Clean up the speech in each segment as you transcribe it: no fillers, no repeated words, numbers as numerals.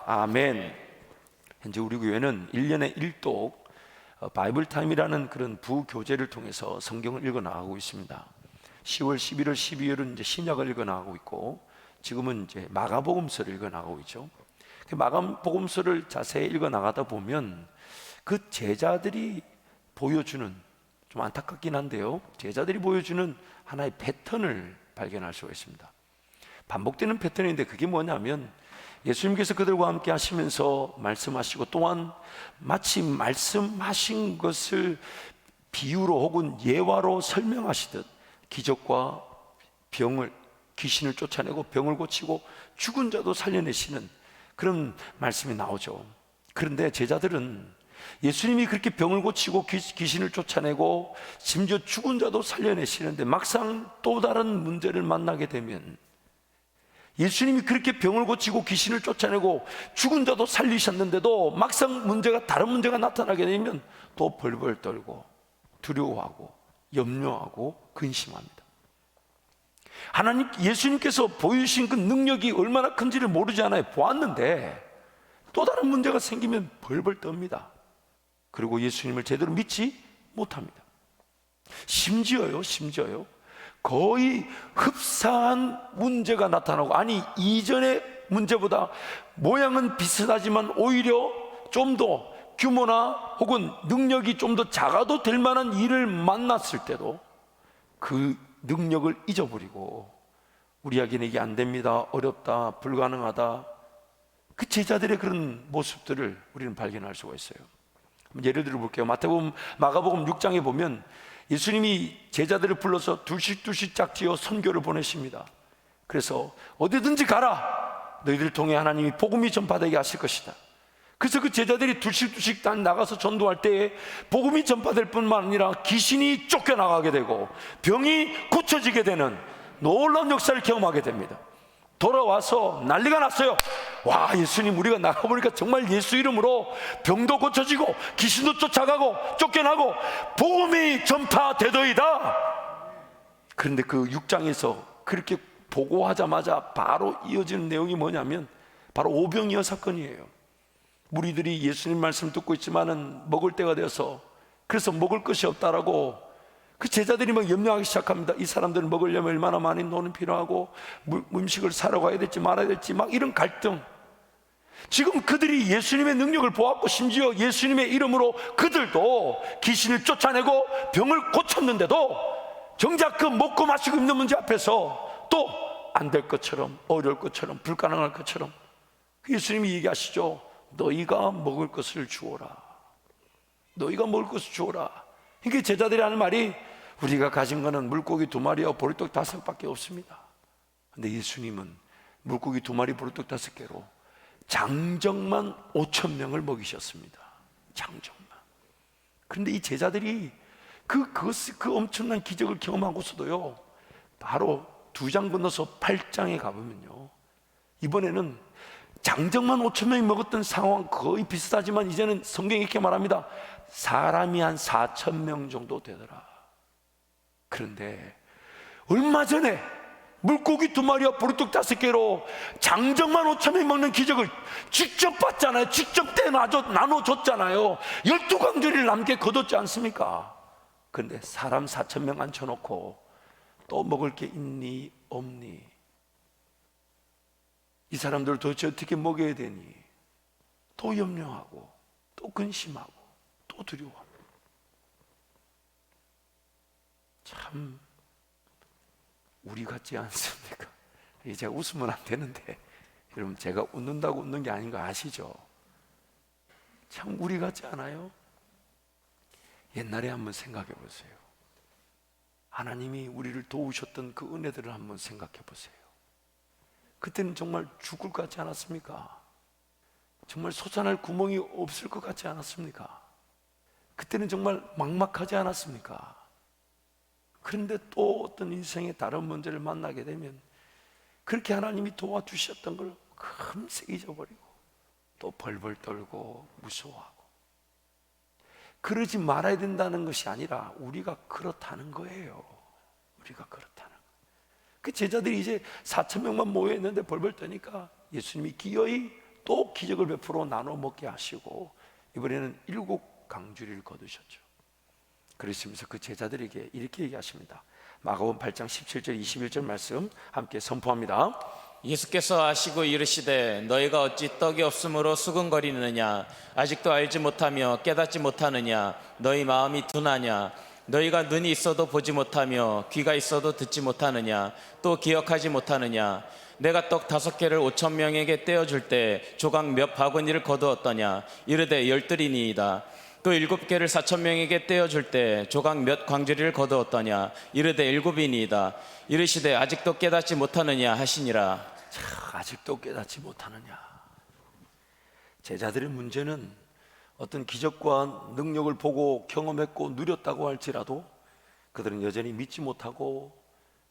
아멘. 현재 우리 교회는 1년에 1독 바이블타임이라는 그런 부교재를 통해서 성경을 읽어 나가고 있습니다. 10월, 11월, 12월은 이제 신약을 읽어 나가고 있고, 지금은 이제 마가복음서를 읽어 나가고 있죠. 마가복음서를 자세히 읽어 나가다 보면 그 제자들이 보여주는, 좀 안타깝긴 한데요, 제자들이 보여주는 하나의 패턴을 발견할 수가 있습니다. 반복되는 패턴인데 그게 뭐냐면, 예수님께서 그들과 함께 하시면서 말씀하시고, 또한 마치 말씀하신 것을 비유로 혹은 예화로 설명하시듯 기적과 귀신을 쫓아내고 병을 고치고 죽은 자도 살려내시는 그런 말씀이 나오죠. 그런데 제자들은 예수님이 그렇게 병을 고치고 귀신을 쫓아내고 심지어 죽은 자도 살려내시는데, 막상 또 다른 문제를 만나게 되면, 예수님이 그렇게 병을 고치고 귀신을 쫓아내고 죽은 자도 살리셨는데도 막상 다른 문제가 나타나게 되면 또 벌벌 떨고 두려워하고 염려하고 근심합니다. 예수님께서 보여주신 그 능력이 얼마나 큰지를 모르지 않아요. 보았는데 또 다른 문제가 생기면 벌벌 떱니다. 그리고 예수님을 제대로 믿지 못합니다. 심지어요, 거의 흡사한 문제가 나타나고, 아니 이전의 문제보다 모양은 비슷하지만 오히려 좀 더 규모나 혹은 능력이 좀 더 작아도 될 만한 일을 만났을 때도 그 능력을 잊어버리고, 우리에게는 이게 안 됩니다, 어렵다, 불가능하다, 그 제자들의 그런 모습들을 우리는 발견할 수가 있어요. 예를 들어 볼게요. 마가복음 6장에 보면 예수님이 제자들을 불러서 둘씩 짝지어 선교를 보내십니다. 그래서 어디든지 가라, 너희들 통해 하나님이 복음이 전파되게 하실 것이다. 그래서 그 제자들이 둘씩 나가서 전도할 때에 복음이 전파될 뿐만 아니라 귀신이 쫓겨나가게 되고 병이 고쳐지게 되는 놀라운 역사를 경험하게 됩니다. 돌아와서 난리가 났어요. 와, 예수님, 우리가 나가보니까 정말 예수 이름으로 병도 고쳐지고 귀신도 쫓아가고 쫓겨나고 복음이 전파되더이다. 그런데 그 6장에서 그렇게 보고하자마자 바로 이어지는 내용이 뭐냐면 바로 오병이어 사건이에요. 무리들이 예수님 말씀 듣고 있지만은 먹을 때가 되어서, 그래서 먹을 것이 없다라고 그 제자들이 막 염려하기 시작합니다. 이 사람들은 먹으려면 얼마나 많은 돈이 필요하고 음식을 사러 가야 될지 말아야 될지, 막 이런 갈등. 지금 그들이 예수님의 능력을 보았고 심지어 예수님의 이름으로 그들도 귀신을 쫓아내고 병을 고쳤는데도 정작 그 먹고 마시고 입는 문제 앞에서 또 안 될 것처럼, 어려울 것처럼, 불가능할 것처럼 예수님이 얘기하시죠. 너희가 먹을 것을 주어라. 너희가 먹을 것을 주어라. 이게 제자들이 하는 말이, 우리가 가진 거는 물고기 2마리와 보리떡 5개밖에 없습니다. 근데 예수님은 물고기 2마리 보리떡 5개로 장정만 5,000명을 먹이셨습니다. 장정만. 그런데 이 제자들이 그 엄청난 기적을 경험하고서도요, 바로 2장 건너서 8장에 가보면요, 이번에는 장정만 5,000명이 먹었던 상황 거의 비슷하지만 이제는 성경이 이렇게 말합니다. 사람이 한 4,000명 정도 되더라. 그런데 얼마 전에 물고기 2마리와 보리떡 5개로 장정만 5,000명이 먹는 기적을 직접 봤잖아요. 직접 나눠줬잖아요. 12광주리를 남게 거뒀지 않습니까? 그런데 사람 4,000명 앉혀놓고 또 먹을 게 있니 없니, 이 사람들을 도대체 어떻게 먹여야 되니, 또 염려하고 또 근심하고 또 두려워합니다. 참 우리 같지 않습니까? 제가 웃으면 안 되는데, 여러분, 제가 웃는다고 웃는 게 아닌 거 아시죠? 참 우리 같지 않아요? 옛날에 한번 생각해 보세요. 하나님이 우리를 도우셨던 그 은혜들을 한번 생각해 보세요. 그때는 정말 죽을 것 같지 않았습니까? 정말 솟아날 구멍이 없을 것 같지 않았습니까? 그때는 정말 막막하지 않았습니까? 그런데 또 어떤 인생의 다른 문제를 만나게 되면 그렇게 하나님이 도와주셨던 걸 금세 잊어버리고 또 벌벌 떨고 무서워하고, 그러지 말아야 된다는 것이 아니라 우리가 그렇다는 거예요. 우리가 그렇다는 거예요. 그 제자들이 이제 4,000명만 모여있는데 벌벌 떠니까 예수님이 기어이 또 기적을 베풀어 나눠 먹게 하시고 이번에는 7강주리를 거두셨죠. 그러시면서 그 제자들에게 이렇게 얘기하십니다. 마가복음 8장 17절 21절 말씀 함께 선포합니다. 예수께서 아시고 이르시되 너희가 어찌 떡이 없으므로 수근거리느냐 아직도 알지 못하며 깨닫지 못하느냐 너희 마음이 둔하냐 너희가 눈이 있어도 보지 못하며 귀가 있어도 듣지 못하느냐 또 기억하지 못하느냐 내가 떡 5개를 5,000명에게 떼어줄 때 조각 몇 바구니를 거두었더냐 이르되 10들이니이다 또 7개를 4,000명에게 떼어줄 때 조각 몇 광주리를 거두었더냐 이르되 7이니이다 이르시되 아직도 깨닫지 못하느냐 하시니라. 아직도 깨닫지 못하느냐. 제자들의 문제는 어떤 기적과 능력을 보고 경험했고 누렸다고 할지라도 그들은 여전히 믿지 못하고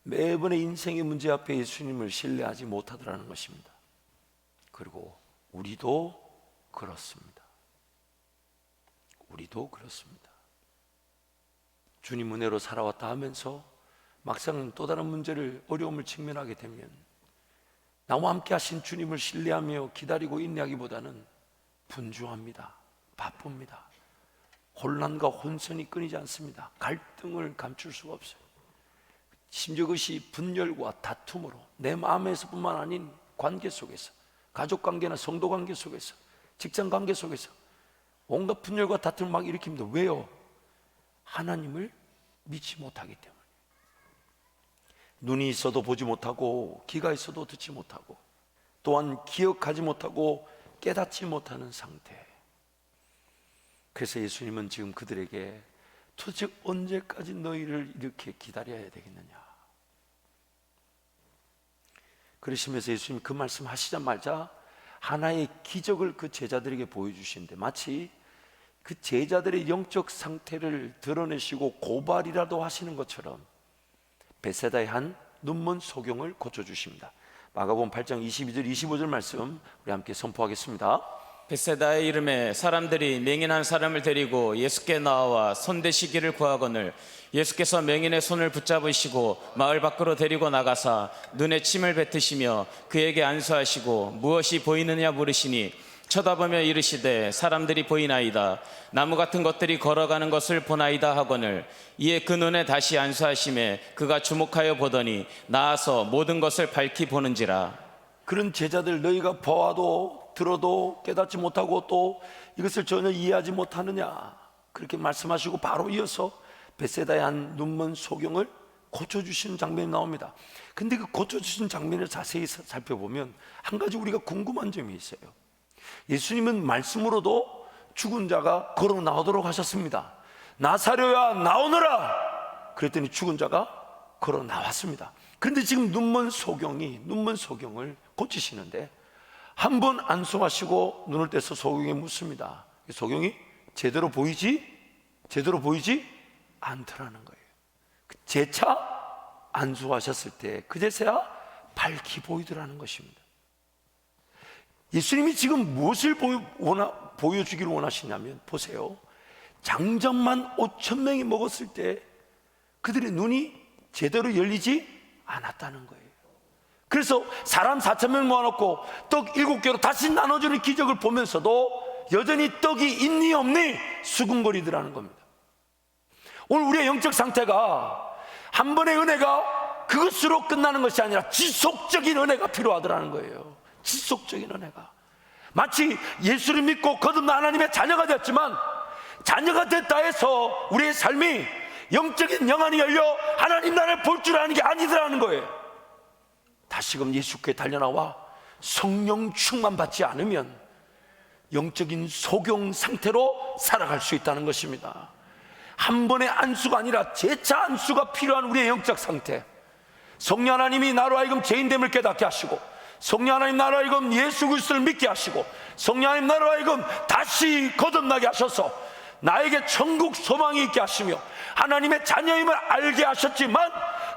매번의 인생의 문제 앞에 예수님을 신뢰하지 못하더라는 것입니다. 그리고 우리도 그렇습니다. 우리도 그렇습니다. 주님 은혜로 살아왔다 하면서 막상 또 다른 문제를 어려움을 직면하게 되면 나와 함께 하신 주님을 신뢰하며 기다리고 인내하기보다는 분주합니다. 바쁩니다. 혼란과 혼선이 끊이지 않습니다. 갈등을 감출 수가 없어요. 심지어 그것이 분열과 다툼으로 내 마음에서뿐만 아닌 관계 속에서, 가족 관계나 성도 관계 속에서, 직장 관계 속에서 온갖 분열과 다툼을 막 일으킵니다. 왜요? 하나님을 믿지 못하기 때문에. 눈이 있어도 보지 못하고 귀가 있어도 듣지 못하고 또한 기억하지 못하고 깨닫지 못하는 상태. 그래서 예수님은 지금 그들에게 도대체 언제까지 너희를 이렇게 기다려야 되겠느냐. 그러시면서 예수님이 그 말씀 하시자마자 하나의 기적을 그 제자들에게 보여주시는데 마치 그 제자들의 영적 상태를 드러내시고 고발이라도 하시는 것처럼 베세다의 한 눈먼 소경을 고쳐주십니다. 마가복음 8장 22절 25절 말씀 우리 함께 선포하겠습니다. 베세다의 이름에 사람들이 맹인한 사람을 데리고 예수께 나와 손대시기를 구하거늘 예수께서 맹인의 손을 붙잡으시고 마을 밖으로 데리고 나가사 눈에 침을 뱉으시며 그에게 안수하시고 무엇이 보이느냐 물으시니 쳐다보며 이르시되 사람들이 보이나이다. 나무 같은 것들이 걸어가는 것을 보나이다 하거늘 이에 그 눈에 다시 안수하심에 그가 주목하여 보더니 나아서 모든 것을 밝히 보는지라. 그런 제자들 너희가 보아도 들어도 깨닫지 못하고 또 이것을 전혀 이해하지 못하느냐 그렇게 말씀하시고 바로 이어서 베세다의 한 눈먼 소경을 고쳐주시는 장면이 나옵니다. 근데 그 고쳐주신 장면을 자세히 살펴보면 한 가지 우리가 궁금한 점이 있어요. 예수님은 말씀으로도 죽은 자가 걸어 나오도록 하셨습니다. 나사로야 나오너라 그랬더니 죽은 자가 걸어 나왔습니다. 그런데 지금 눈먼 소경을 고치시는데 한 번 안수하시고 눈을 떼서 소경에 묻습니다. 소경이 제대로 보이지 않더라는 거예요. 재차 안수하셨을 때 그제서야 밝히 보이더라는 것입니다. 예수님이 지금 무엇을 보여주기를 원하시냐면 보세요. 장정만 5,000명이 먹었을 때 그들의 눈이 제대로 열리지 않았다는 거예요. 그래서 사람 4,000명 모아놓고 떡 7개로 다시 나눠주는 기적을 보면서도 여전히 떡이 있니 없니 수군거리더라는 겁니다. 오늘 우리의 영적 상태가 한 번의 은혜가 그것으로 끝나는 것이 아니라 지속적인 은혜가 필요하더라는 거예요. 지속적인 은혜가. 마치 예수를 믿고 거듭난 하나님의 자녀가 되었지만 자녀가 됐다 해서 우리의 삶이 영적인 영안이 열려 하나님 나라를 볼 줄 아는 게 아니더라는 거예요. 다시금 예수께 달려나와 성령 충만 받지 않으면 영적인 소경 상태로 살아갈 수 있다는 것입니다. 한 번의 안수가 아니라 재차 안수가 필요한 우리의 영적 상태. 성령 하나님이 나로 하여금 죄인됨을 깨닫게 하시고 성령 하나님 나로 하여금 예수 그리스도를 믿게 하시고 성령 하나님 나로 하여금 다시 거듭나게 하셔서 나에게 천국 소망이 있게 하시며 하나님의 자녀임을 알게 하셨지만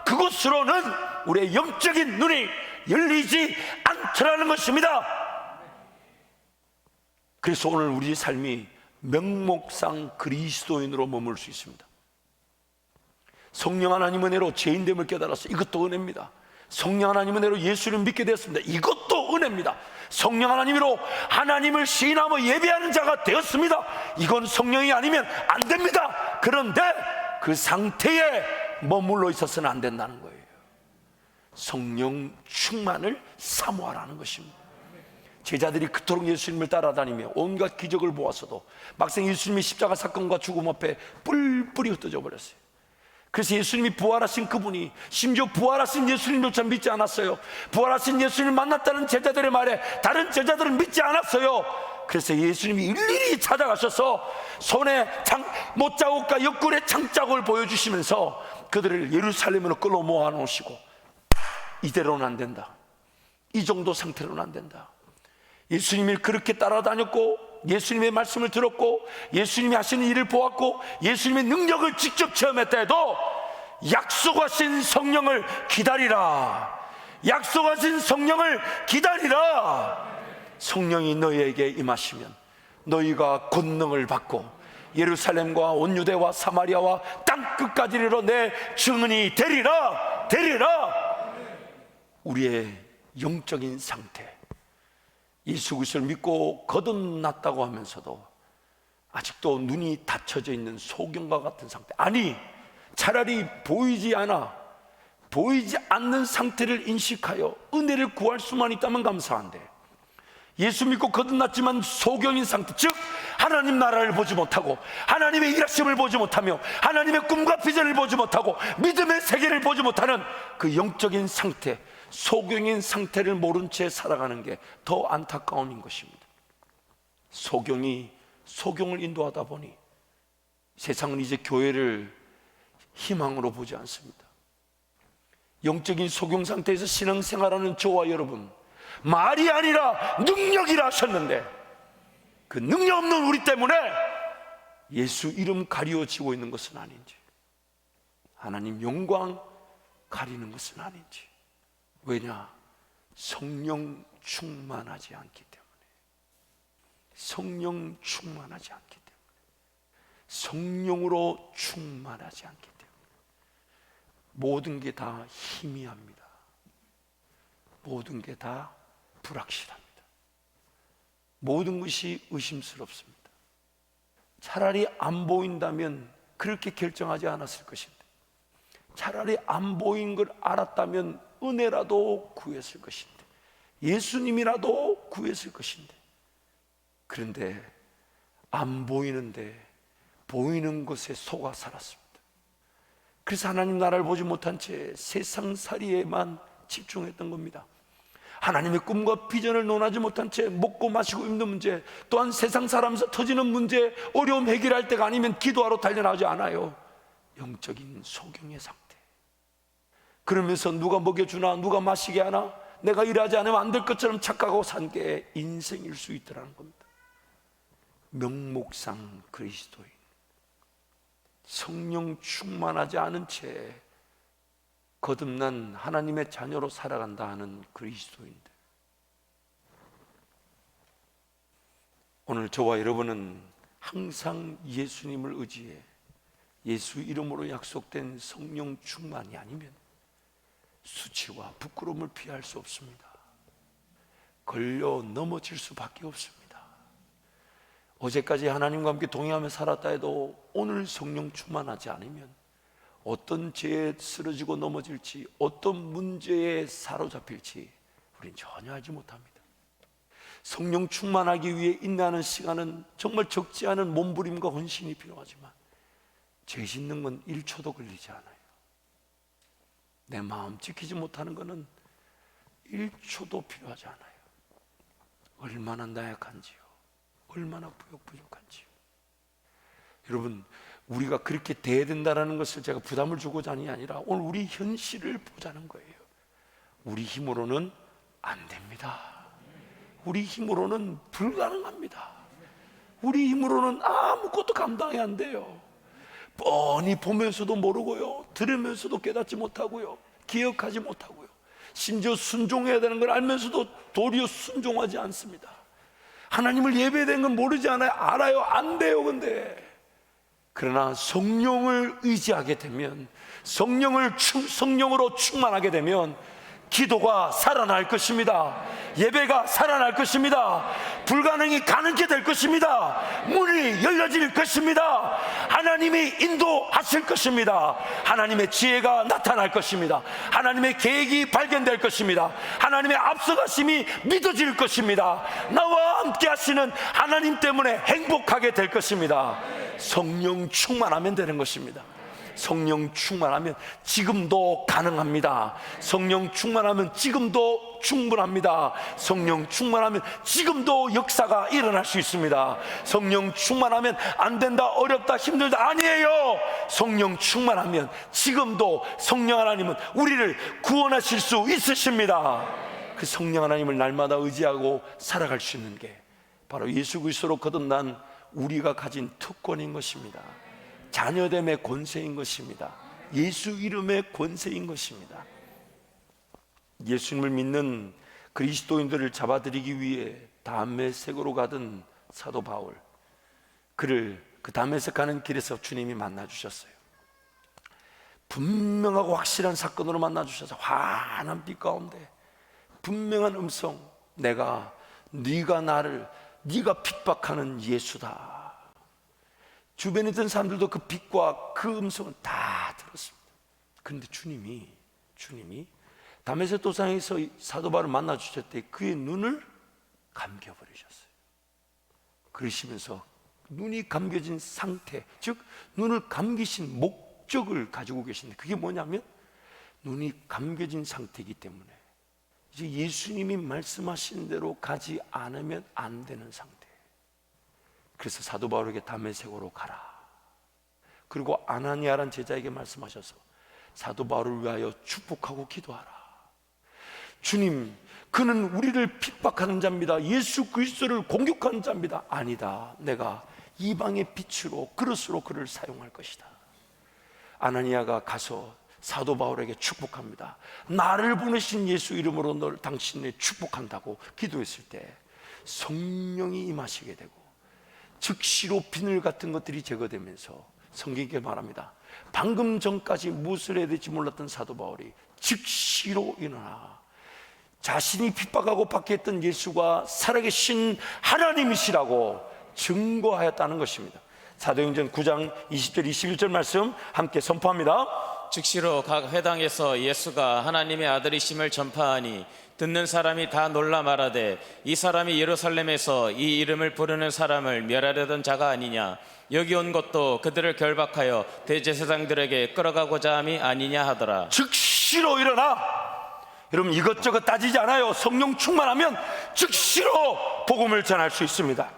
그것으로는 우리의 영적인 눈이 열리지 않더라는 것입니다. 그래서 오늘 우리의 삶이 명목상 그리스도인으로 머물 수 있습니다. 성령 하나님 은혜로 죄인됨을 깨달았어. 이것도 은혜입니다. 성령 하나님 은혜로 예수를 믿게 되었습니다. 이것도 축복이고 은혜입니다. 성령 하나님으로 하나님을 시인하며 예배하는 자가 되었습니다. 이건 성령이 아니면 안 됩니다. 그런데 그 상태에 머물러 있어서는 안 된다는 거예요. 성령 충만을 사모하라는 것입니다. 제자들이 그토록 예수님을 따라다니며 온갖 기적을 보았어도 막상 예수님의 십자가 사건과 죽음 앞에 뿔뿔이 흩어져 버렸어요. 그래서 예수님이 부활하신 그분이, 심지어 부활하신 예수님조차 믿지 않았어요. 부활하신 예수님을 만났다는 제자들의 말에 다른 제자들은 믿지 않았어요. 그래서 예수님이 일일이 찾아가셔서 손에 못자국과 옆구리에 창자국을 보여주시면서 그들을 예루살렘으로 끌어 모아 놓으시고, 이대로는 안 된다, 이 정도 상태로는 안 된다. 예수님이 그렇게 따라다녔고, 예수님의 말씀을 들었고, 예수님이 하시는 일을 보았고, 예수님의 능력을 직접 체험했다 해도 약속하신 성령을 기다리라. 약속하신 성령을 기다리라. 성령이 너희에게 임하시면 너희가 권능을 받고 예루살렘과 온 유대와 사마리아와 땅 끝까지 이르러 내 증인이 되리라. 우리의 영적인 상태, 예수 그리스도를 믿고 거듭났다고 하면서도 아직도 눈이 닫혀져 있는 소경과 같은 상태, 아니 차라리 보이지 않는 상태를 인식하여 은혜를 구할 수만 있다면 감사한데, 예수 믿고 거듭났지만 소경인 상태, 즉 하나님 나라를 보지 못하고 하나님의 일하심을 보지 못하며 하나님의 꿈과 비전을 보지 못하고 믿음의 세계를 보지 못하는 그 영적인 상태, 소경인 상태를 모른 채 살아가는 게 더 안타까운 인 것입니다. 소경이 소경을 인도하다 보니 세상은 이제 교회를 희망으로 보지 않습니다. 영적인 소경 상태에서 신앙생활하는 저와 여러분, 말이 아니라 능력이라 하셨는데 그 능력 없는 우리 때문에 예수 이름 가리워지고 있는 것은 아닌지, 하나님 영광 가리는 것은 아닌지. 왜냐? 성령 충만하지 않기 때문에. 성령 충만하지 않기 때문에. 성령으로 충만하지 않기 때문에. 모든 게 다 희미합니다. 모든 게 다 불확실합니다. 모든 것이 의심스럽습니다. 차라리 안 보인다면 그렇게 결정하지 않았을 것인데, 차라리 안 보인 걸 알았다면 은혜라도 구했을 것인데, 예수님이라도 구했을 것인데, 그런데 안 보이는데 보이는 것에 속아 살았습니다. 그래서 하나님 나라를 보지 못한 채 세상살이에만 집중했던 겁니다. 하나님의 꿈과 비전을 논하지 못한 채 먹고 마시고 입는 문제, 또한 세상 살아면서 터지는 문제, 어려움 해결할 때가 아니면 기도하러 달려나오지 않아요. 영적인 소경의 상태. 그러면서 누가 먹여주나, 누가 마시게 하나, 내가 일하지 않으면 안 될 것처럼 착각하고 산 게 인생일 수 있더라는 겁니다. 명목상 그리스도인, 성령 충만하지 않은 채 거듭난 하나님의 자녀로 살아간다 하는 그리스도인들, 오늘 저와 여러분은 항상 예수님을 의지해 예수 이름으로 약속된 성령 충만이 아니면 수치와 부끄러움을 피할 수 없습니다. 걸려 넘어질 수밖에 없습니다. 어제까지 하나님과 함께 동행하며 살았다 해도 오늘 성령 충만하지 않으면 어떤 죄에 쓰러지고 넘어질지, 어떤 문제에 사로잡힐지 우린 전혀 알지 못합니다. 성령 충만하기 위해 인내하는 시간은 정말 적지 않은 몸부림과 헌신이 필요하지만 죄 짓는 건 1초도 걸리지 않아요. 내 마음 지키지 못하는 것은 1초도 필요하지 않아요. 얼마나 나약한지요, 얼마나 부족한지요. 여러분, 우리가 그렇게 돼야 된다는 것을 제가 부담을 주고자 하는 게 아니라 오늘 우리 현실을 보자는 거예요. 우리 힘으로는 안 됩니다. 우리 힘으로는 불가능합니다. 우리 힘으로는 아무것도 감당이 안 돼요. 뻔히 보면서도 모르고요, 들으면서도 깨닫지 못하고요, 기억하지 못하고요, 심지어 순종해야 되는 걸 알면서도 도리어 순종하지 않습니다. 하나님을 예배해야 되는 건 모르지 않아요? 알아요. 안 돼요. 근데 그러나 성령을 의지하게 되면, 성령으로 충만하게 되면 기도가 살아날 것입니다. 예배가 살아날 것입니다. 불가능이 가능케 될 것입니다. 문이 열려질 것입니다. 하나님이 인도하실 것입니다. 하나님의 지혜가 나타날 것입니다. 하나님의 계획이 발견될 것입니다. 하나님의 앞서가심이 믿어질 것입니다. 나와 함께 하시는 하나님 때문에 행복하게 될 것입니다. 성령 충만하면 되는 것입니다. 성령 충만하면 지금도 가능합니다. 성령 충만하면 지금도 충분합니다. 성령 충만하면 지금도 역사가 일어날 수 있습니다. 성령 충만하면 안 된다, 어렵다, 힘들다, 아니에요. 성령 충만하면 지금도 성령 하나님은 우리를 구원하실 수 있으십니다. 그 성령 하나님을 날마다 의지하고 살아갈 수 있는 게 바로 예수 그리스도로 거듭난 우리가 가진 특권인 것입니다. 자녀됨의 권세인 것입니다. 예수 이름의 권세인 것입니다. 예수님을 믿는 그리스도인들을 잡아들이기 위해 다메섹으로 가던 사도 바울, 그를 그 다메섹 가는 길에서 주님이 만나주셨어요. 분명하고 확실한 사건으로 만나주셔서 환한 빛 가운데 분명한 음성, 네가 나를, 네가 핍박하는 예수다. 주변에 있던 사람들도 그 빛과 그 음성을 다 들었습니다. 그런데 주님이 다메섹 도상에서 사도 바울을 만나 주실 때 그의 눈을 감겨버리셨어요. 그러시면서 눈이 감겨진 상태, 즉 눈을 감기신 목적을 가지고 계신데, 그게 뭐냐면 눈이 감겨진 상태이기 때문에 이제 예수님이 말씀하신 대로 가지 않으면 안 되는 상태. 그래서 사도 바울에게 다메섹으로 가라. 그리고 아나니아란 제자에게 말씀하셔서 사도 바울을 위하여 축복하고 기도하라. 주님, 그는 우리를 핍박하는 자입니다. 예수 그리스도를 공격하는 자입니다. 아니다. 내가 이방의 빛으로, 그릇으로 그를 사용할 것이다. 아나니아가 가서 사도 바울에게 축복합니다. 나를 보내신 예수 이름으로 널 당신을 축복한다고 기도했을 때 성령이 임하시게 되고 즉시로 비늘 같은 것들이 제거되면서 성경에 말합니다. 방금 전까지 무엇을 해야 될지 몰랐던 사도 바울이 즉시로 일어나 자신이 핍박하고 박해했던 예수가 살아계신 하나님이시라고 증거하였다는 것입니다. 사도행전 9장 20절 21절 말씀 함께 선포합니다. 즉시로 각 회당에서 예수가 하나님의 아들이심을 전파하니 듣는 사람이 다 놀라 말하되 이 사람이 예루살렘에서 이 이름을 부르는 사람을 멸하려던 자가 아니냐, 여기 온 것도 그들을 결박하여 대제사장들에게 끌어가고자 함이 아니냐 하더라. 즉시로 일어나. 여러분, 이것저것 따지지 않아요. 성령 충만하면 즉시로 복음을 전할 수 있습니다.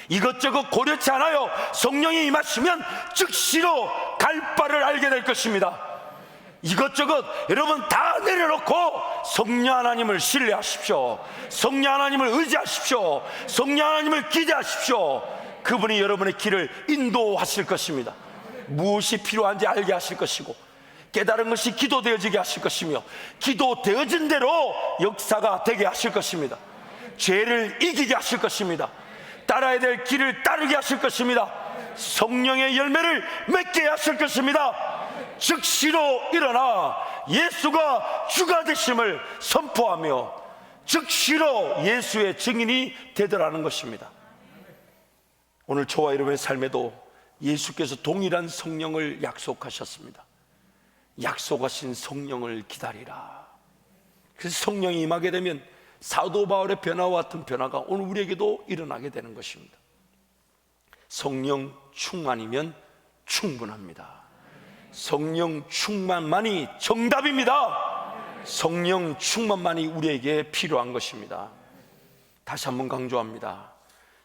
이것저것 고려치 않아요. 성령이 임하시면 즉시로 갈 바를 알게 될 것입니다. 이것저것 여러분 다 내려놓고 성령 하나님을 신뢰하십시오. 성령 하나님을 의지하십시오. 성령 하나님을 기대하십시오. 그분이 여러분의 길을 인도하실 것입니다. 무엇이 필요한지 알게 하실 것이고, 깨달은 것이 기도되어지게 하실 것이며, 기도되어진 대로 역사가 되게 하실 것입니다. 죄를 이기게 하실 것입니다. 따라야 될 길을 따르게 하실 것입니다. 성령의 열매를 맺게 하실 것입니다. 즉시로 일어나 예수가 주가 되심을 선포하며 즉시로 예수의 증인이 되더라는 것입니다. 오늘 저와 여러분의 삶에도 예수께서 동일한 성령을 약속하셨습니다. 약속하신 성령을 기다리라. 그래서 성령이 임하게 되면 사도 바울의 변화와 같은 변화가 오늘 우리에게도 일어나게 되는 것입니다. 성령 충만이면 충분합니다. 성령 충만만이 정답입니다. 성령 충만만이 우리에게 필요한 것입니다. 다시 한번 강조합니다.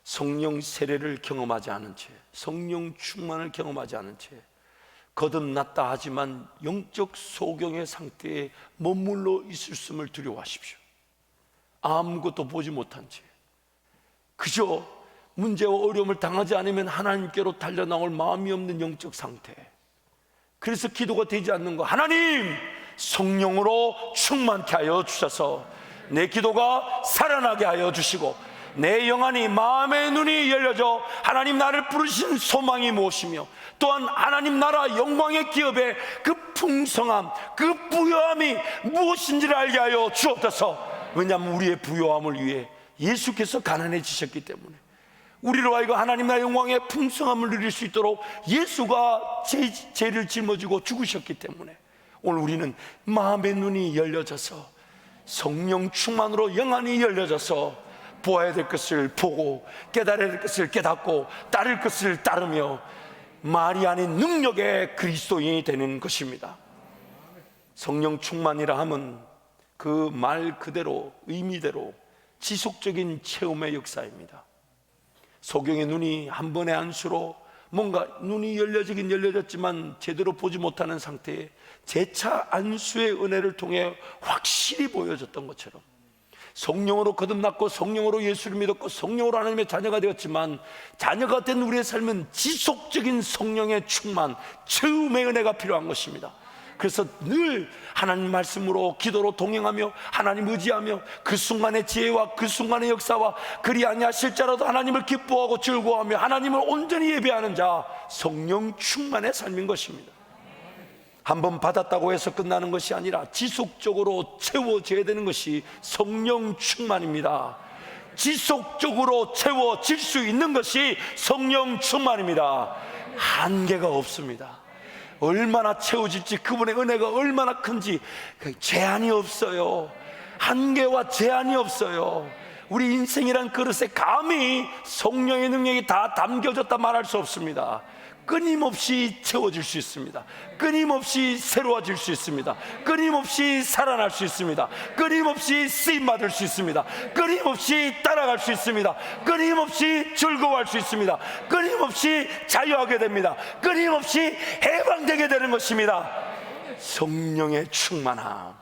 성령 세례를 경험하지 않은 채, 성령 충만을 경험하지 않은 채 거듭났다 하지만 영적 소경의 상태에 머물러 있을음을 두려워하십시오. 아무것도 보지 못한 채 그저 문제와 어려움을 당하지 않으면 하나님께로 달려나올 마음이 없는 영적 상태, 그래서 기도가 되지 않는 거, 하나님 성령으로 충만케 하여 주셔서 내 기도가 살아나게 하여 주시고 내 영안이, 마음의 눈이 열려져 하나님 나를 부르신 소망이 무엇이며 또한 하나님 나라 영광의 기업에 그 풍성함, 그 부요함이 무엇인지를 알게 하여 주옵소서. 왜냐하면 우리의 부요함을 위해 예수께서 가난해지셨기 때문에, 우리로 하여금 하나님 나라의 영광의 풍성함을 누릴 수 있도록 예수가 죄를 짊어지고 죽으셨기 때문에, 오늘 우리는 마음의 눈이 열려져서 성령 충만으로 영안이 열려져서 보아야 될 것을 보고, 깨달아야 될 것을 깨닫고, 따를 것을 따르며 말이 아닌 능력의 그리스도인이 되는 것입니다. 성령 충만이라 함은 그 말 그대로, 의미대로 지속적인 체험의 역사입니다. 소경의 눈이 한 번의 안수로 뭔가 눈이 열려지긴 열려졌지만 제대로 보지 못하는 상태에 재차 안수의 은혜를 통해 확실히 보여졌던 것처럼, 성령으로 거듭났고 성령으로 예수를 믿었고 성령으로 하나님의 자녀가 되었지만, 자녀가 된 우리의 삶은 지속적인 성령의 충만, 체험의 은혜가 필요한 것입니다. 그래서 늘 하나님 말씀으로, 기도로 동행하며 하나님 의지하며 그 순간의 지혜와 그 순간의 역사와, 그리 아니하실지라도 하나님을 기뻐하고 즐거워하며 하나님을 온전히 예배하는 자, 성령 충만의 삶인 것입니다. 한번 받았다고 해서 끝나는 것이 아니라 지속적으로 채워져야 되는 것이 성령 충만입니다. 지속적으로 채워질 수 있는 것이 성령 충만입니다. 한계가 없습니다. 얼마나 채워질지, 그분의 은혜가 얼마나 큰지 제한이 없어요. 한계와 제한이 없어요. 우리 인생이란 그릇에 감히 성령의 능력이 다 담겨졌다 말할 수 없습니다. 끊임없이 채워질 수 있습니다. 끊임없이 새로워질 수 있습니다. 끊임없이 살아날 수 있습니다. 끊임없이 쓰임받을 수 있습니다. 끊임없이 따라갈 수 있습니다. 끊임없이 즐거워할 수 있습니다. 끊임없이 자유하게 됩니다. 끊임없이 해방되게 되는 것입니다. 성령의 충만함,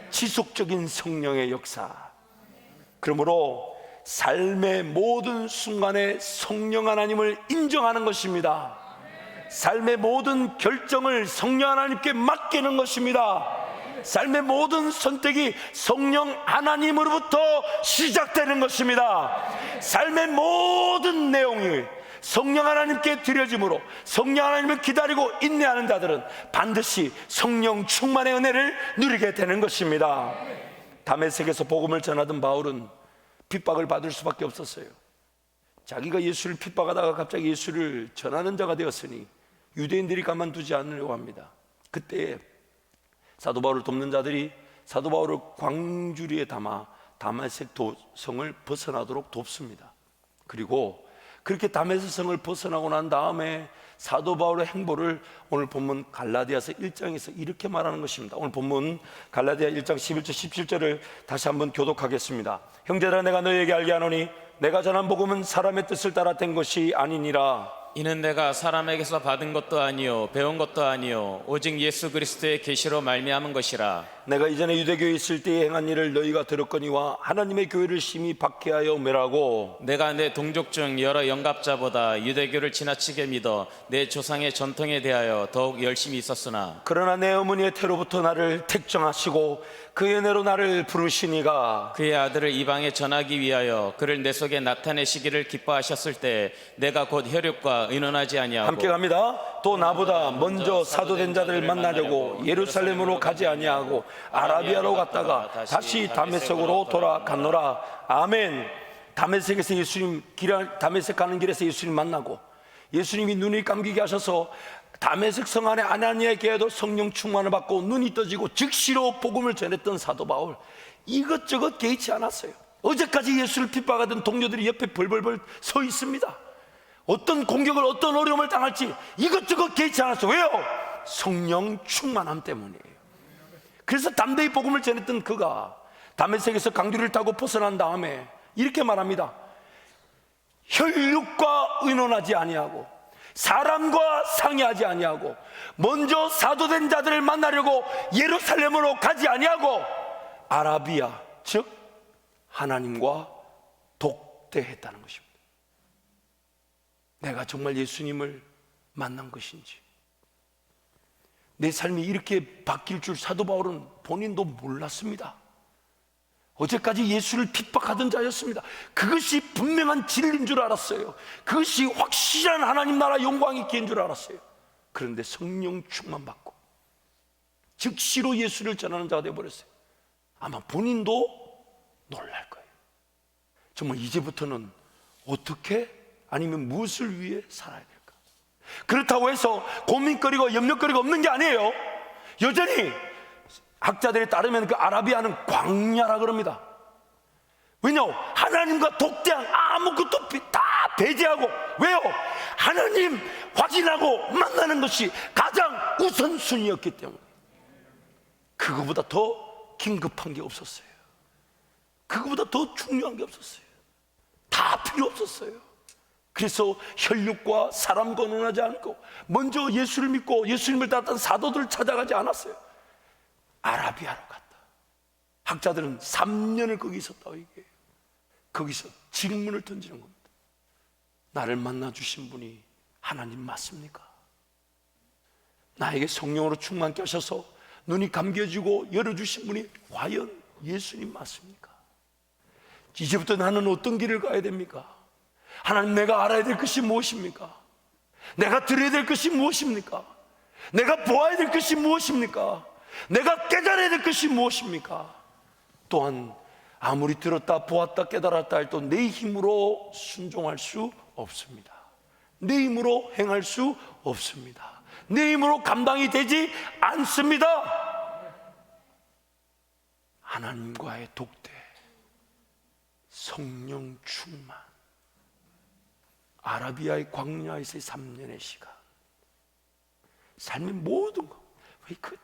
지속적인 성령의 역사. 그러므로 삶의 모든 순간에 성령 하나님을 인정하는 것입니다. 삶의 모든 결정을 성령 하나님께 맡기는 것입니다. 삶의 모든 선택이 성령 하나님으로부터 시작되는 것입니다. 삶의 모든 내용이 성령 하나님께 드려짐으로, 성령 하나님을 기다리고 인내하는 자들은 반드시 성령 충만의 은혜를 누리게 되는 것입니다. 다메섹에서 복음을 전하던 바울은 핍박을 받을 수밖에 없었어요. 자기가 예수를 핍박하다가 갑자기 예수를 전하는 자가 되었으니 유대인들이 가만두지 않으려고 합니다. 그때 사도 바울을 돕는 자들이 사도 바울을 광주리에 담아 다메섹 성을 벗어나도록 돕습니다. 그리고 그렇게 다메섹 성을 벗어나고 난 다음에 사도 바울의 행보를 오늘 본문 갈라디아서 1장에서 이렇게 말하는 것입니다. 오늘 본문 갈라디아 1장 11절 17절을 다시 한번 교독하겠습니다. 형제들아, 내가 너희에게 알게 하노니 내가 전한 복음은 사람의 뜻을 따라 된 것이 아니니라. 이는 내가 사람에게서 받은 것도 아니요 배운 것도 아니요 오직 예수 그리스도의 계시로 말미암은 것이라. 내가 이전에 유대교에 있을 때에 행한 일을 너희가 들었거니와 하나님의 교회를 심히 박해하여 매라고. 내가 내 동족 중 여러 영갑자보다 유대교를 지나치게 믿어 내 조상의 전통에 대하여 더욱 열심히 있었으나, 그러나 내 어머니의 태로부터 나를 택정하시고 그의 은혜로 나를 부르시니가 그의 아들을 이방에 전하기 위하여 그를 내 속에 나타내시기를 기뻐하셨을 때 내가 곧 혈육과 의논하지 아니하고. 함께 갑니다. 또 나보다 먼저 사도된 자들을 만나려고 예루살렘으로 가지 아니하고 아라비아로 갔다가 다시 다메섹으로 돌아갔노라. 아멘. 다메섹에서 다메섹 가는 길에서 예수님 만나고, 예수님이 눈이 감기게 하셔서 다메섹 성 안에 아나니아의 교회도 성령 충만을 받고 눈이 떠지고 즉시로 복음을 전했던 사도 바울, 이것저것 개의치 않았어요. 어제까지 예수를 핍박하던 동료들이 옆에 벌벌벌 서 있습니다. 어떤 공격을, 어떤 어려움을 당할지 이것저것 개의치 않았어요. 왜요? 성령 충만함 때문이에요. 그래서 담대히 복음을 전했던 그가 다메섹에서 강두리를 타고 벗어난 다음에 이렇게 말합니다. 혈육과 의논하지 아니하고 사람과 상의하지 아니하고 먼저 사도된 자들을 만나려고 예루살렘으로 가지 아니하고 아라비아, 즉 하나님과 독대했다는 것입니다. 내가 정말 예수님을 만난 것인지, 내 삶이 이렇게 바뀔 줄 사도 바울은 본인도 몰랐습니다. 어제까지 예수를 핍박하던 자였습니다. 그것이 분명한 진리인 줄 알았어요. 그것이 확실한 하나님 나라 영광이 있기인 줄 알았어요. 그런데 성령 충만 받고 즉시로 예수를 전하는 자가 되어버렸어요. 아마 본인도 놀랄 거예요. 정말 이제부터는 어떻게, 아니면 무엇을 위해 살아야 될까? 그렇다고 해서 고민거리고 염려거리가 없는 게 아니에요. 여전히 학자들에 따르면 그 아라비아는 광야라 그럽니다. 왜냐? 하나님과 독대한 아무것도 다 배제하고. 왜요? 하나님 확인하고 만나는 것이 가장 우선순위였기 때문에. 그거보다 더 긴급한 게 없었어요. 그거보다 더 중요한 게 없었어요. 다 필요 없었어요. 그래서 혈육과 사람과 논하지 않고 먼저 예수를 믿고 예수님을 따랐던 사도들을 찾아가지 않았어요. 아라비아로 갔다. 학자들은 3년을 거기 있었다고 얘기해요. 거기서 질문을 던지는 겁니다. 나를 만나 주신 분이 하나님 맞습니까? 나에게 성령으로 충만케 하셔서 눈이 감겨지고 열어주신 분이 과연 예수님 맞습니까? 이제부터 나는 어떤 길을 가야 됩니까? 하나님, 내가 알아야 될 것이 무엇입니까? 내가 들어야 될 것이 무엇입니까? 내가 보아야 될 것이 무엇입니까? 내가 깨달아야 될 것이 무엇입니까? 또한 아무리 들었다 보았다 깨달았다 해도 내 힘으로 순종할 수 없습니다. 내 힘으로 행할 수 없습니다. 내 힘으로 감당이 되지 않습니다. 하나님과의 독대, 성령 충만, 아라비아의 광야에서의 3년의 시간, 삶의 모든 것, 왜 그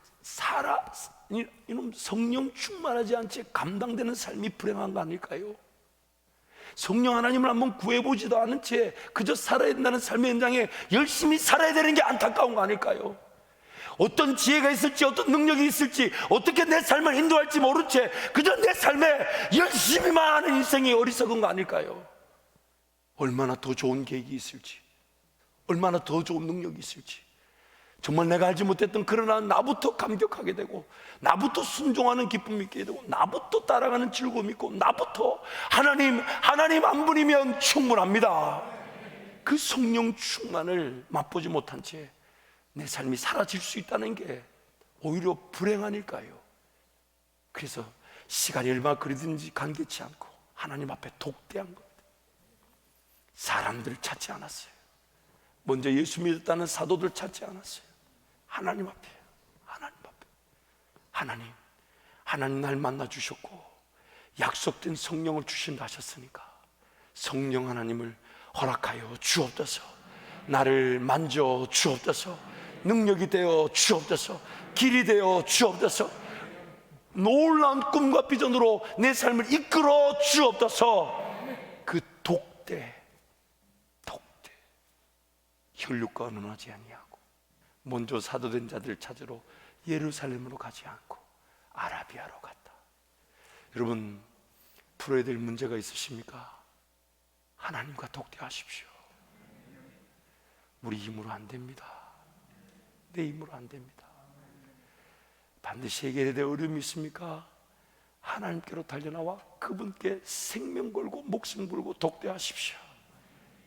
이놈 성령 충만하지 않지 감당되는 삶이 불행한 거 아닐까요? 성령 하나님을 한번 구해보지도 않은 채 그저 살아야 된다는 삶의 현장에 열심히 살아야 되는 게 안타까운 거 아닐까요? 어떤 지혜가 있을지, 어떤 능력이 있을지, 어떻게 내 삶을 인도할지 모른 채 그저 내 삶에 열심히만 하는 인생이 어리석은 거 아닐까요? 얼마나 더 좋은 계획이 있을지, 얼마나 더 좋은 능력이 있을지, 정말 내가 알지 못했던, 그러나 나부터 감격하게 되고, 나부터 순종하는 기쁨이 있게 되고, 나부터 따라가는 즐거움이 있고, 나부터 하나님 한 분이면 충분합니다. 그 성령 충만을 맛보지 못한 채 내 삶이 사라질 수 있다는 게 오히려 불행 아닐까요? 그래서 시간이 얼마나 그리든지 간격치 않고 하나님 앞에 독대한 겁니다. 사람들을 찾지 않았어요. 먼저 예수 믿었다는 사도들 찾지 않았어요. 하나님 앞에, 하나님 날 만나 주셨고 약속된 성령을 주신다 하셨으니까 성령 하나님을 허락하여 주옵소서. 나를 만져 주옵소서. 능력이 되어 주옵소서. 길이 되어 주옵소서. 놀라운 꿈과 비전으로 내 삶을 이끌어 주옵소서. 그 독대, 혈육과 언어하지 아니하고 먼저 사도된 자들을 찾으러 예루살렘으로 가지 않고 아라비아로 갔다. 여러분, 풀어야 될 문제가 있으십니까? 하나님과 독대하십시오. 우리 힘으로 안 됩니다. 내 힘으로 안 됩니다. 반드시 해결해야 될 어려움이 있습니까? 하나님께로 달려나와 그분께 생명 걸고 목숨 걸고 독대하십시오.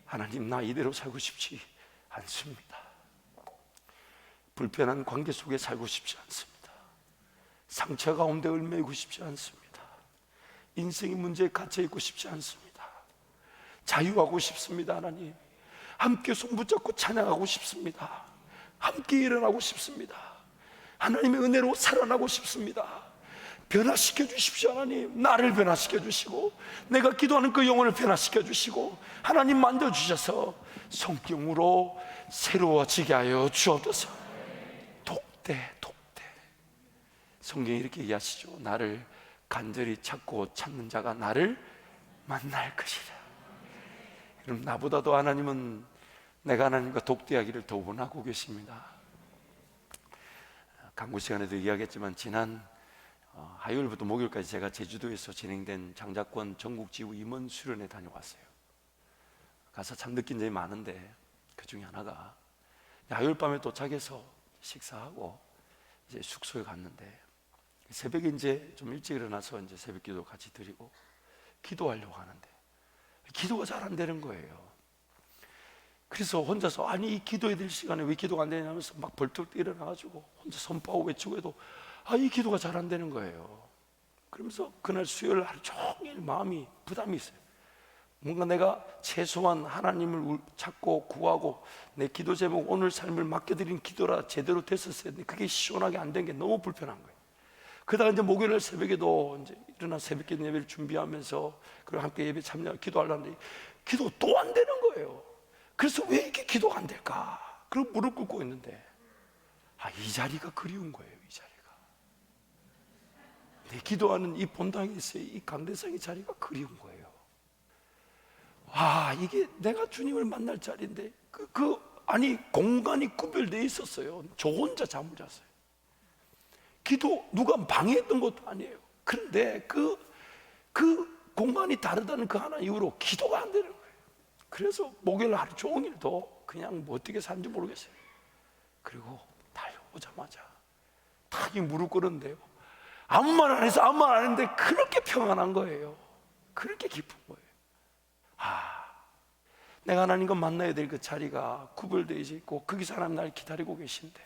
하나님, 나 이대로 살고 싶지 않습니다. 불편한 관계 속에 살고 싶지 않습니다. 상처 가운데 얽매이고 싶지 않습니다. 인생의 문제에 갇혀 있고 싶지 않습니다. 자유하고 싶습니다. 하나님, 함께 손붙잡고 찬양하고 싶습니다. 함께 일어나고 싶습니다. 하나님의 은혜로 살아나고 싶습니다. 변화시켜 주십시오. 하나님, 나를 변화시켜 주시고 내가 기도하는 그 영혼을 변화시켜 주시고 하나님 만져주셔서 성경으로 새로워지게 하여 주옵소서. 독대. 성경이 이렇게 얘기하시죠. 나를 간절히 찾고 찾는 자가 나를 만날 것이라. 그럼 나보다도 하나님은 내가 하나님과 독대하기를 더 원하고 계십니다. 강구 시간에도 이야기했지만 지난 화요일부터 목요일까지 제가 제주도에서 진행된 장자권 전국지구 임원 수련회 다녀왔어요. 가서 참 느낀 점이 많은데 그 중에 하나가 화요일 밤에 도착해서 식사하고 이제 숙소에 갔는데 새벽에 이제 좀 일찍 일어나서 이제 새벽기도 같이 드리고 기도하려고 하는데 기도가 잘 안 되는 거예요. 그래서 혼자서 아니 이 기도해야 될 시간에 왜 기도가 안 되냐면서 막 벌떡 일어나가지고 혼자 선포하고 외치고 해도 이 기도가 잘 안 되는 거예요. 그러면서 그날 수요일 하루 종일 마음이 부담이 있어요. 뭔가 내가 최소한 하나님을 찾고 구하고 내 기도 제목 오늘 삶을 맡겨드린 기도라 제대로 됐었어야 했는데 그게 시원하게 안 된 게 너무 불편한 거예요. 그러다가 이제 목요일 새벽에도 이제 일어나 새벽 예배를 준비하면서 그리고 함께 예배 참여 기도하려는데 기도 또 안 되는 거예요. 그래서 왜 이렇게 기도가 안 될까? 그리고 무릎 꿇고 있는데 이 자리가 그리운 거예요. 이 자리가 내 기도하는 이 본당에서의 이 강대상의 자리가 그리운 거예요. 이게 내가 주님을 만날 자리인데 아니 공간이 구별되어 있었어요. 저 혼자 잠을 잤어요. 기도 누가 방해했던 것도 아니에요. 그런데 그 공간이 다르다는 그 하나 이유로 기도가 안 되는 거예요. 그래서 목요일 하루 종일도 그냥 뭐 어떻게 사는지 모르겠어요. 그리고 달려오자마자 탁이 무릎 꿇었는데요, 아무 말 안 해서 아무 말 안 했는데 그렇게 평안한 거예요. 그렇게 기쁜 거예요. 내가 하나님과 만나야 될 그 자리가 구별되어 있고 거기서 하나님 날 기다리고 계신데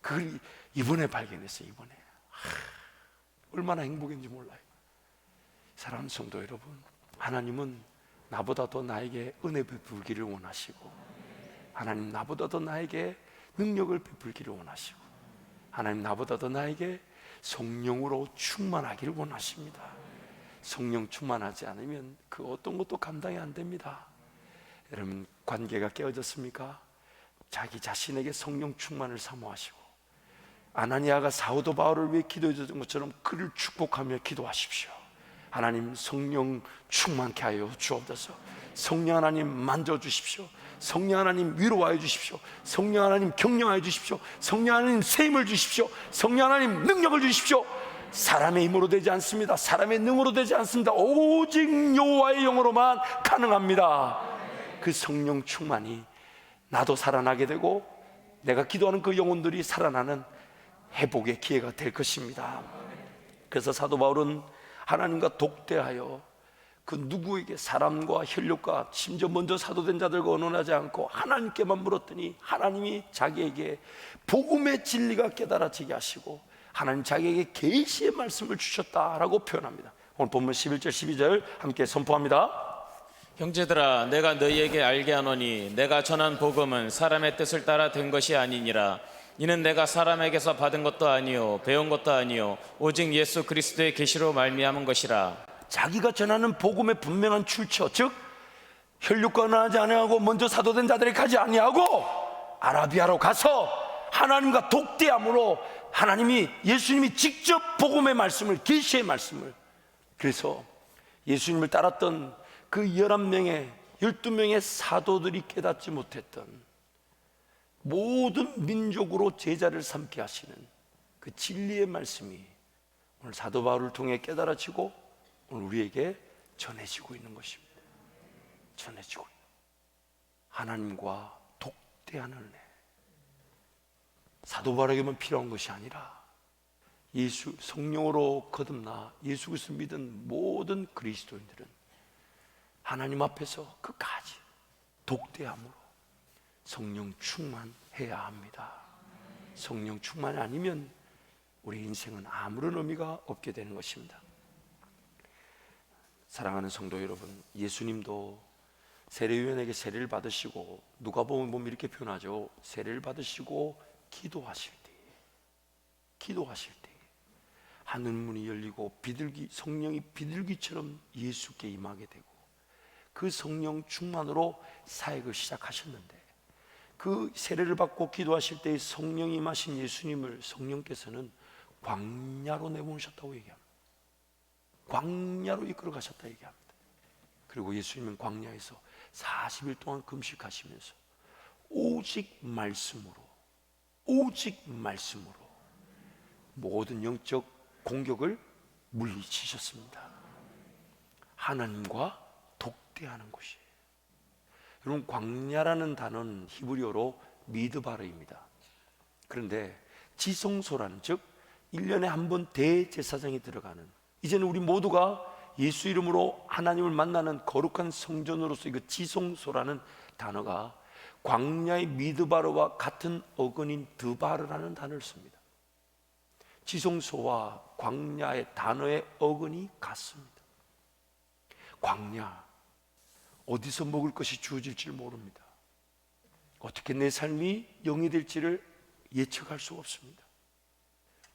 그걸 이번에 발견했어요. 이번에 얼마나 행복인지 몰라요. 사랑하는 성도 여러분, 하나님은 나보다 더 나에게 은혜 베풀기를 원하시고, 하나님 나보다 더 나에게 능력을 베풀기를 원하시고, 하나님 나보다 더 나에게 성령으로 충만하기를 원하십니다. 성령 충만하지 않으면 그 어떤 것도 감당이 안 됩니다. 여러분, 관계가 깨어졌습니까? 자기 자신에게 성령 충만을 사모하시고, 아나니아가 사도 바울을 위해 기도해 줬던 것처럼 그를 축복하며 기도하십시오. 하나님 성령 충만케 하여 주옵소서. 성령 하나님 만져주십시오. 성령 하나님 위로하여 주십시오. 성령 하나님 격려하여 주십시오. 성령 하나님 세임을 주십시오. 성령 하나님 능력을 주십시오. 사람의 힘으로 되지 않습니다. 사람의 능으로 되지 않습니다. 오직 여호와의 영으로만 가능합니다. 그 성령 충만이 나도 살아나게 되고 내가 기도하는 그 영혼들이 살아나는 회복의 기회가 될 것입니다. 그래서 사도 바울은 하나님과 독대하여 그 누구에게 사람과 혈육과 심지어 먼저 사도된 자들과 언론하지 않고 하나님께만 물었더니 하나님이 자기에게 복음의 진리가 깨달아지게 하시고 하나님 자기에게 계시의 말씀을 주셨다라고 표현합니다. 오늘 본문 11절 12절 함께 선포합니다. 형제들아, 내가 너희에게 알게 하노니 내가 전한 복음은 사람의 뜻을 따라 된 것이 아니니라. 이는 내가 사람에게서 받은 것도 아니요 배운 것도 아니요 오직 예수 그리스도의 계시로 말미암은 것이라. 자기가 전하는 복음의 분명한 출처, 즉 혈육과 나지 아니하고 먼저 사도된 자들이 가지 아니하고 아라비아로 가서 하나님과 독대함으로 하나님이 예수님이 직접 복음의 말씀을, 계시의 말씀을, 그래서 예수님을 따랐던 그 11명의 12명의 사도들이 깨닫지 못했던 모든 민족으로 제자를 삼게 하시는 그 진리의 말씀이 오늘 사도 바울을 통해 깨달아지고 오늘 우리에게 전해지고 있는 것입니다. 전해지고 있는 하나님과 독대하는 은혜. 사도 바울에게만 필요한 것이 아니라 예수 성령으로 거듭나 예수 그리스도 믿은 모든 그리스도인들은 하나님 앞에서 끝까지 독대함으로 성령 충만해야 합니다. 성령 충만이 아니면 우리 인생은 아무런 의미가 없게 되는 것입니다. 사랑하는 성도 여러분, 예수님도 세례요한에게 세례를 받으시고 누가복음 보면 이렇게 표현하죠. 세례를 받으시고 기도하실 때 하늘 문이 열리고 성령이 비둘기처럼 예수께 임하게 되고 그 성령 충만으로 사역을 시작하셨는데 그 세례를 받고 기도하실 때 성령이 임하신 예수님을 성령께서는 광야로 내보내셨다고 얘기합니다. 광야로 이끌어 가셨다 얘기합니다. 그리고 예수님은 광야에서 40일 동안 금식하시면서 오직 말씀으로 모든 영적 공격을 물리치셨습니다. 하나님과 독대하는 것이에요. 여러분, 광야라는 단어는 히브리어로 미드바르입니다. 그런데 지성소라는, 즉 1년에 한 번 대제사장이 들어가는, 이제는 우리 모두가 예수 이름으로 하나님을 만나는 거룩한 성전으로서 이거 지성소라는 단어가 광야의 미드바르와 같은 어근인 드바르라는 단어를 씁니다. 지성소와 광야의 단어의 어근이 같습니다. 광야, 어디서 먹을 것이 주어질지 모릅니다. 어떻게 내 삶이 영이 될지를 예측할 수 없습니다.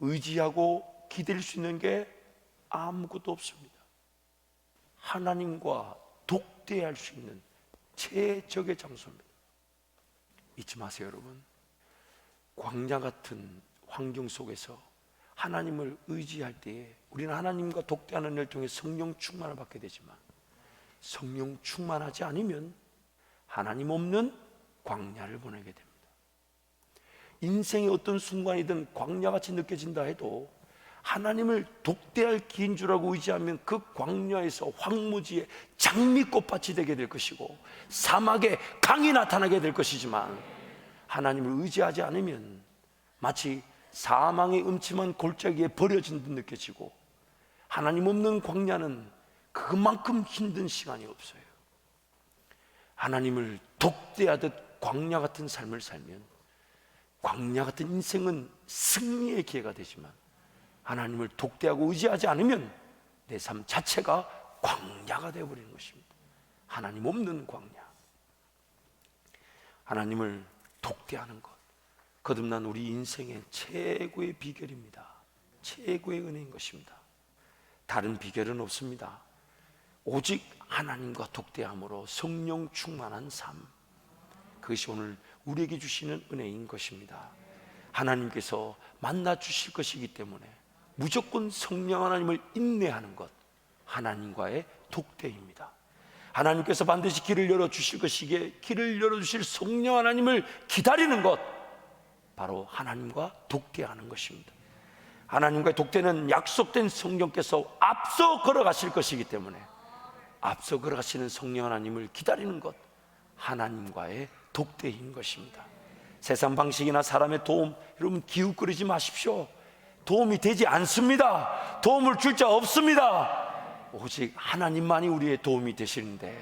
의지하고 기댈 수 있는 게 아무것도 없습니다. 하나님과 독대할 수 있는 최적의 장소입니다. 잊지 마세요, 여러분. 광야 같은 환경 속에서 하나님을 의지할 때에 우리는 하나님과 독대하는 일 통해 성령 충만을 받게 되지만, 성령 충만하지 않으면 하나님 없는 광야를 보내게 됩니다. 인생의 어떤 순간이든 광야같이 느껴진다 해도 하나님을 독대할 기인 줄 알고 의지하면 그 광야에서 황무지에 장미꽃밭이 되게 될 것이고 사막에 강이 나타나게 될 것이지만, 하나님을 의지하지 않으면 마치 사망의 음침한 골짜기에 버려진 듯 느껴지고, 하나님 없는 광야는 그만큼 힘든 시간이 없어요. 하나님을 독대하듯 광야 같은 삶을 살면 광야 같은 인생은 승리의 기회가 되지만, 하나님을 독대하고 의지하지 않으면 내 삶 자체가 광야가 되어버리는 것입니다. 하나님 없는 광야. 하나님을 독대하는 것, 거듭난 우리 인생의 최고의 비결입니다. 최고의 은혜인 것입니다. 다른 비결은 없습니다. 오직 하나님과 독대함으로 성령 충만한 삶, 그것이 오늘 우리에게 주시는 은혜인 것입니다. 하나님께서 만나 주실 것이기 때문에 무조건 성령 하나님을 인내하는 것, 하나님과의 독대입니다. 하나님께서 반드시 길을 열어주실 것이기에 길을 열어주실 성령 하나님을 기다리는 것, 바로 하나님과 독대하는 것입니다. 하나님과의 독대는 약속된 성령께서 앞서 걸어가실 것이기 때문에 앞서 걸어가시는 성령 하나님을 기다리는 것, 하나님과의 독대인 것입니다. 세상 방식이나 사람의 도움, 여러분 기웃거리지 마십시오. 도움이 되지 않습니다. 도움을 줄 자 없습니다. 오직 하나님만이 우리의 도움이 되시는데,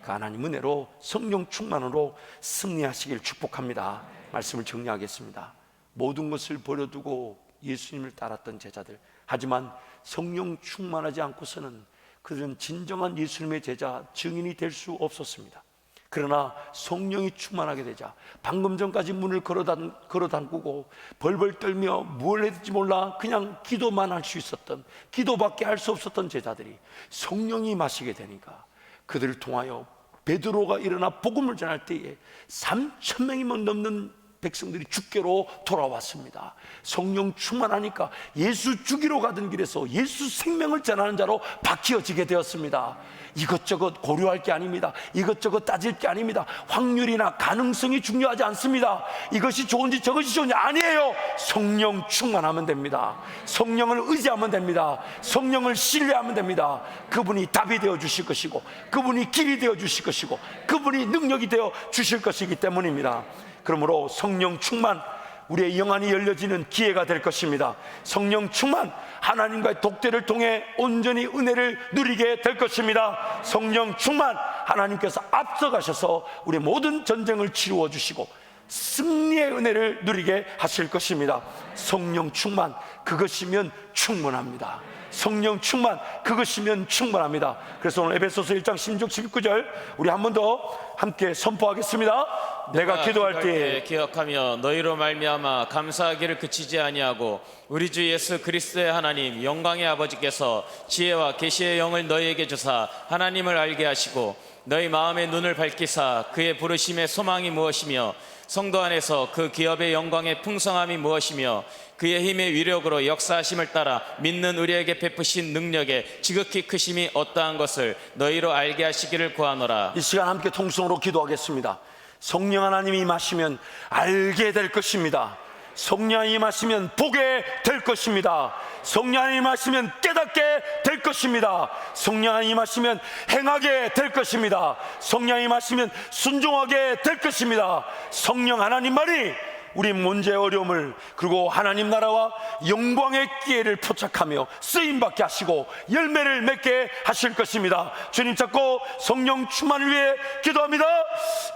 그 하나님 은혜로 성령 충만으로 승리하시길 축복합니다. 말씀을 정리하겠습니다. 모든 것을 버려두고 예수님을 따랐던 제자들, 하지만 성령 충만하지 않고서는 그들은 진정한 예수님의 제자, 증인이 될 수 없었습니다. 그러나 성령이 충만하게 되자 방금 전까지 문을 걸어 담그고 벌벌 떨며 뭘 해야 될지 몰라 그냥 기도만 할 수 있었던, 기도밖에 할 수 없었던 제자들이 성령이 마시게 되니까 그들을 통하여 베드로가 일어나 복음을 전할 때에 3,000명이 넘는 백성들이 주께로 돌아왔습니다. 성령 충만하니까 예수 죽이러 가던 길에서 예수 생명을 전하는 자로 바뀌어지게 되었습니다. 이것저것 고려할 게 아닙니다. 이것저것 따질 게 아닙니다. 확률이나 가능성이 중요하지 않습니다. 이것이 좋은지 저것이 좋은지 아니에요. 성령 충만하면 됩니다. 성령을 의지하면 됩니다. 성령을 신뢰하면 됩니다. 그분이 답이 되어 주실 것이고, 그분이 길이 되어 주실 것이고, 그분이 능력이 되어 주실 것이기 때문입니다. 그러므로 성령 충만, 우리의 영안이 열려지는 기회가 될 것입니다. 성령 충만, 하나님과의 독대를 통해 온전히 은혜를 누리게 될 것입니다. 성령 충만, 하나님께서 앞서가셔서 우리의 모든 전쟁을 치루어 주시고 승리의 은혜를 누리게 하실 것입니다. 성령 충만, 그것이면 충분합니다. 성령 충만, 그것이면 충분합니다. 그래서 오늘 에베소서 1장 16, 19절 우리 한 번 더 함께 선포하겠습니다. 내가 기도할 때 기억하며 너희로 말미암아 감사하기를 그치지 아니하고 우리 주 예수 그리스도의 하나님 영광의 아버지께서 지혜와 계시의 영을 너희에게 주사 하나님을 알게 하시고 너희 마음의 눈을 밝히사 그의 부르심의 소망이 무엇이며 성도 안에서 그 기업의 영광의 풍성함이 무엇이며 그의 힘의 위력으로 역사하심을 따라 믿는 우리에게 베푸신 능력의 지극히 크심이 어떠한 것을 너희로 알게 하시기를 구하노라. 이 시간 함께 통성으로 기도하겠습니다. 성령 하나님이 임하시면 알게 될 것입니다. 성령 하나님이 임하시면 보게 될 것입니다. 성령 하나님이 임하시면 깨닫게 될 것입니다. 성령 하나님이 임하시면 행하게 될 것입니다. 성령 하나님이 임하시면 순종하게 될 것입니다. 성령 하나님만이 우리 문제 어려움을, 그리고 하나님 나라와 영광의 기회를 포착하며 쓰임받게 하시고 열매를 맺게 하실 것입니다. 주님 찾고 성령 충만을 위해 기도합니다.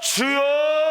주여